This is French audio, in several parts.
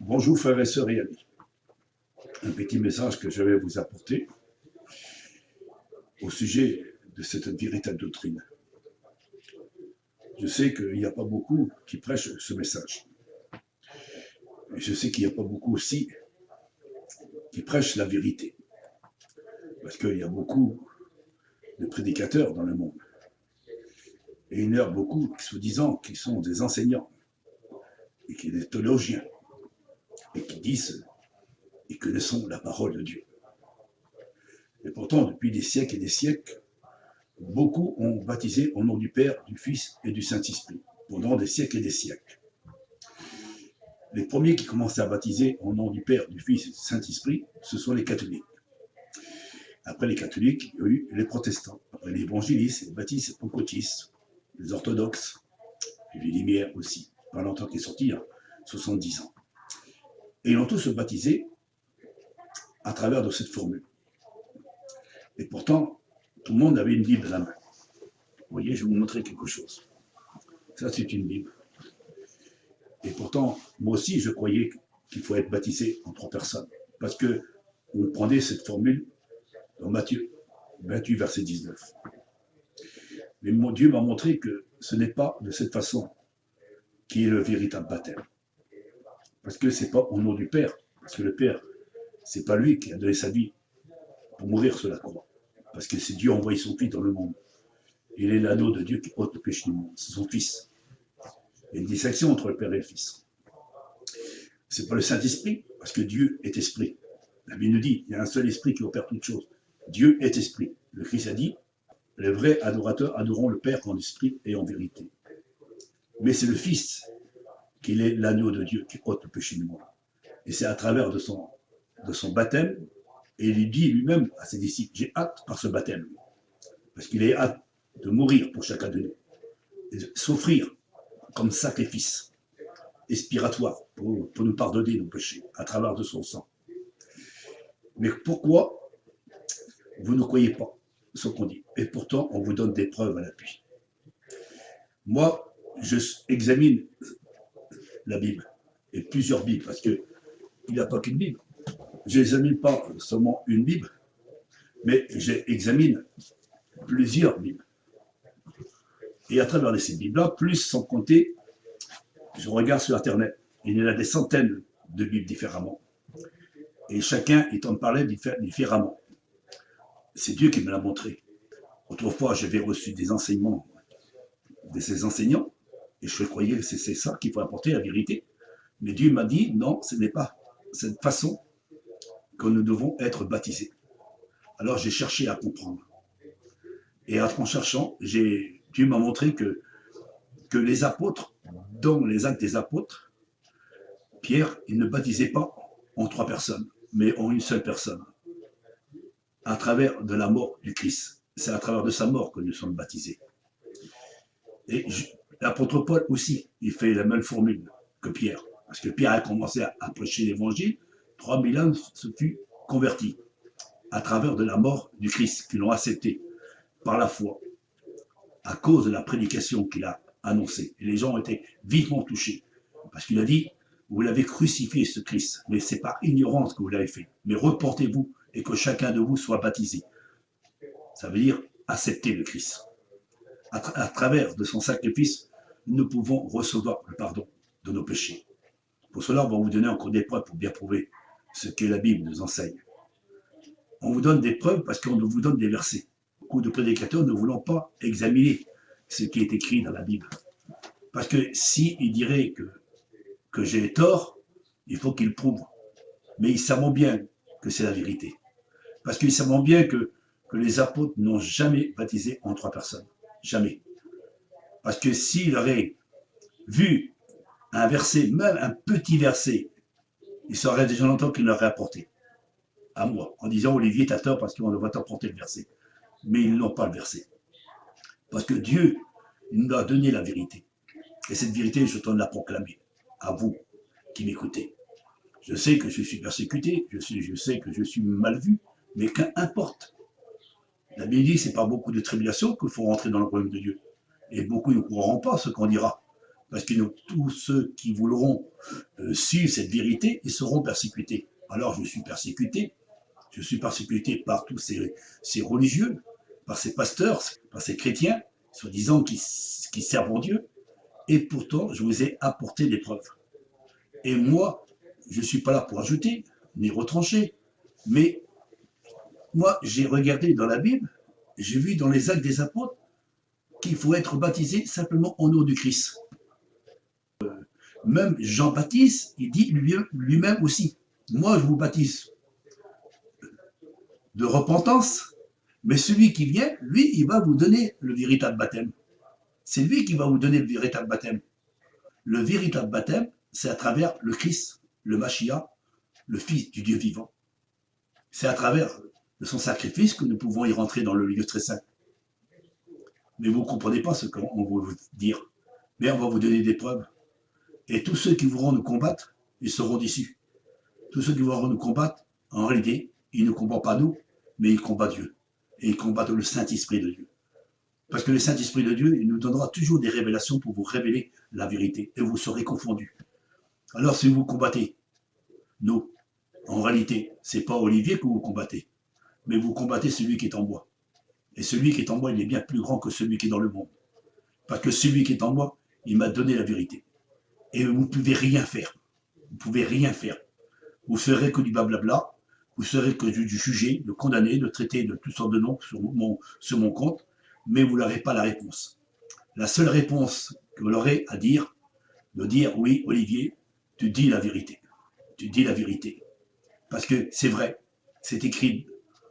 Bonjour frères et sœurs et amis. Un petit message que je vais vous apporter au sujet de cette véritable doctrine. Je sais qu'il n'y a pas beaucoup qui prêchent ce message. Et je sais qu'il n'y a pas beaucoup aussi qui prêchent la vérité. Parce qu'il y a beaucoup de prédicateurs dans le monde. Et il y en a beaucoup, soi-disant, qui sont des enseignants et qui sont des théologiens et qui disent et connaissons la parole de Dieu. Et pourtant, depuis des siècles et des siècles, beaucoup ont baptisé au nom du Père, du Fils et du Saint-Esprit, pendant des siècles et des siècles. Les premiers qui commencent à baptiser au nom du Père, du Fils et du Saint-Esprit, ce sont les catholiques. Après les catholiques, il y a eu les protestants. Après les évangélistes, les baptistes, les pentecôtistes, les orthodoxes, et les Lumières aussi, pas longtemps qui est sorti, il y a 70 ans. Et ils ont tous baptisé à travers de cette formule. Et pourtant, tout le monde avait une Bible à la main. Vous voyez, je vais vous montrer quelque chose. Ça, c'est une Bible. Et pourtant, moi aussi, je croyais qu'il faut être baptisé en 3 personnes. Parce que on prenait cette formule dans Matthieu 28, verset 19. Mais mon Dieu m'a montré que ce n'est pas de cette façon qui est le véritable baptême. Parce que ce n'est pas au nom du Père. Parce que le Père, ce n'est pas lui qui a donné sa vie pour mourir sur la croix. Parce que c'est Dieu qui a envoyé son Fils dans le monde. Il est l'anneau de Dieu qui ôte le péché du monde. C'est son Fils. Il y a une distinction entre le Père et le Fils. Ce n'est pas le Saint-Esprit, parce que Dieu est esprit. La Bible nous dit, il y a un seul esprit qui opère toutes choses. Dieu est esprit. Le Christ a dit, les vrais adorateurs adoreront le Père en esprit et en vérité. Mais c'est le Fils qui est l'agneau de Dieu qui ôte le péché du monde. Et c'est à travers de son baptême, et il dit lui-même à ses disciples, j'ai hâte par ce baptême. Parce qu'il est hâte de mourir pour chacun de nous. Et de s'offrir comme sacrifice expiratoire pour nous pardonner nos péchés à travers de son sang. Mais pourquoi vous ne croyez pas ce qu'on dit? Et pourtant, on vous donne des preuves à l'appui. Moi, je examine la Bible, et plusieurs Bibles, parce qu'il n'y a pas qu'une Bible. Je n'examine pas seulement une Bible, mais j'examine plusieurs Bibles. Et à travers ces Bibles-là, plus sans compter, je regarde sur Internet. Il y en a des centaines de Bibles différemment. Et chacun est en parler différemment. C'est Dieu qui me l'a montré. Autrefois, j'avais reçu des enseignements de ces enseignants, et je croyais que c'est ça qu'il faut apporter, la vérité. Mais Dieu m'a dit, non, ce n'est pas cette façon que nous devons être baptisés. Alors j'ai cherché à comprendre. Et en cherchant, Dieu m'a montré que les apôtres, dans les actes des apôtres, Pierre, il ne baptisait pas en 3 personnes, mais en une seule personne, à travers de la mort du Christ. C'est à travers de sa mort que nous sommes baptisés. Et l'apôtre Paul aussi, il fait la même formule que Pierre. Parce que Pierre a commencé à prêcher l'évangile, 3000 âmes se furent convertis à travers de la mort du Christ, qui l'ont accepté par la foi, à cause de la prédication qu'il a annoncée. Et les gens ont été vivement touchés. Parce qu'il a dit, vous l'avez crucifié, ce Christ, mais ce n'est pas ignorance que vous l'avez fait. Mais reportez-vous et que chacun de vous soit baptisé. Ça veut dire accepter le Christ. À travers de son sacrifice, nous pouvons recevoir le pardon de nos péchés. Pour cela, on va vous donner encore des preuves pour bien prouver ce que la Bible nous enseigne. On vous donne des preuves parce qu'on vous donne des versets. Beaucoup de prédicateurs ne voulons pas examiner ce qui est écrit dans la Bible. Parce que s'ils diraient que j'ai tort, il faut qu'ils prouvent. Mais ils savent bien que c'est la vérité. Parce qu'ils savent bien que les apôtres n'ont jamais baptisé en 3 personnes. Jamais. Parce que s'ils auraient vu un verset, même un petit verset, ils sauraient déjà longtemps qu'ils l'auraient apporté à moi, en disant Olivier, t'as tort parce qu'on ne va t'apporter le verset. Mais ils n'ont pas le verset. Parce que Dieu nous a donné la vérité. Et cette vérité, je dois la proclamer à vous qui m'écoutez. Je sais que je suis persécuté, je sais que je suis mal vu, mais qu'importe. La Bible dit, c'est par beaucoup de tribulations qu'il faut rentrer dans le royaume de Dieu. Et beaucoup ne croiront pas ce qu'on dira. Parce que tous ceux qui voudront suivre cette vérité, ils seront persécutés. Alors je suis persécuté par tous ces religieux, par ces pasteurs, par ces chrétiens, soi-disant qui servent en Dieu, et pourtant je vous ai apporté des preuves. Et moi, je ne suis pas là pour ajouter, ni retrancher, mais moi, j'ai regardé dans la Bible, j'ai vu dans les actes des apôtres qu'il faut être baptisé simplement au nom du Christ. Même Jean-Baptiste, il dit lui-même aussi, moi je vous baptise de repentance, mais celui qui vient, lui, il va vous donner le véritable baptême. C'est lui qui va vous donner le véritable baptême. Le véritable baptême, c'est à travers le Christ, le Mashiach, le Fils du Dieu vivant. C'est à travers de son sacrifice que nous pouvons y rentrer dans le lieu très saint. Mais vous ne comprenez pas ce qu'on va vous dire. Mais on va vous donner des preuves. Et tous ceux qui voudront nous combattre, ils seront déçus. Tous ceux qui voudront nous combattre, en réalité, ils ne combattent pas nous, mais ils combattent Dieu. Et ils combattent le Saint-Esprit de Dieu. Parce que le Saint-Esprit de Dieu, il nous donnera toujours des révélations pour vous révéler la vérité. Et vous serez confondus. Alors si vous combattez, nous, en réalité, ce n'est pas Olivier que vous combattez, mais vous combattez celui qui est en moi. Et celui qui est en moi, il est bien plus grand que celui qui est dans le monde. Parce que celui qui est en moi, il m'a donné la vérité. Et vous ne pouvez rien faire. Vous ne pouvez rien faire. Vous ferez que du blablabla, vous serez que du juger, de condamner, de traiter de toutes sortes de noms sur mon compte, mais vous n'aurez pas la réponse. La seule réponse que vous aurez à dire, de dire oui, Olivier, tu dis la vérité. Tu dis la vérité. Parce que c'est vrai, c'est écrit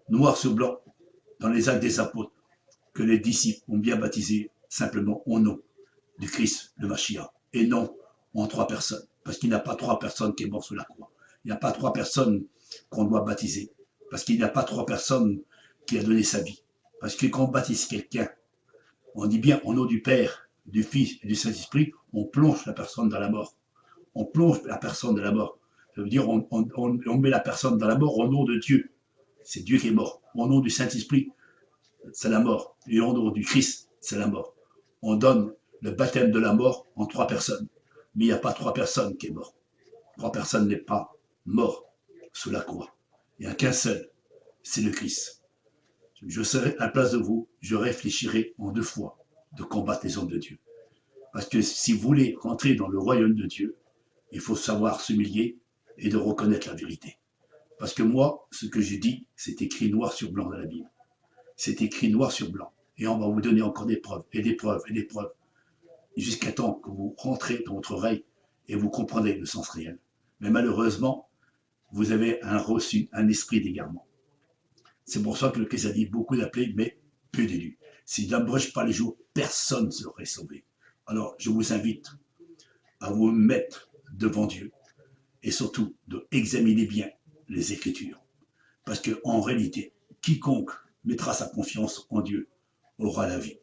noir sur blanc dans les actes des apôtres que les disciples ont bien baptisé simplement au nom du Christ, le Mashiach, et non en 3 personnes. Parce qu'il n'y a pas 3 personnes qui sont mortes sur la croix. Il n'y a pas 3 personnes qu'on doit baptiser. Parce qu'il n'y a pas 3 personnes qui a donné sa vie. Parce que quand on baptise quelqu'un, on dit bien au nom du Père, du Fils et du Saint-Esprit, on plonge la personne dans la mort. On plonge la personne dans la mort. Ça veut dire on met la personne dans la mort au nom de Dieu. C'est Dieu qui est mort. Au nom du Saint-Esprit, c'est la mort. Et au nom du Christ, c'est la mort. On donne le baptême de la mort en 3 personnes. Mais il n'y a pas 3 personnes qui est mort. 3 personnes n'est pas mort sous la croix. Il n'y a qu'un seul, c'est le Christ. Je serai à la place de vous, je réfléchirai en 2 fois de combattre les hommes de Dieu. Parce que si vous voulez rentrer dans le royaume de Dieu, il faut savoir s'humilier et de reconnaître la vérité. Parce que moi, ce que je dis, c'est écrit noir sur blanc dans la Bible. C'est écrit noir sur blanc. Et on va vous donner encore des preuves, et des preuves, et des preuves, jusqu'à temps que vous rentrez dans votre oreille et vous comprenez le sens réel. Mais malheureusement, vous avez reçu un esprit d'égarement. C'est pour ça que le Christ a dit beaucoup d'appelés, mais peu d'élus. S'il n'abrège pas les jours, personne ne serait sauvé. Alors, je vous invite à vous mettre devant Dieu et surtout d'examiner bien les Écritures. Parce qu'en réalité, quiconque mettra sa confiance en Dieu aura la vie.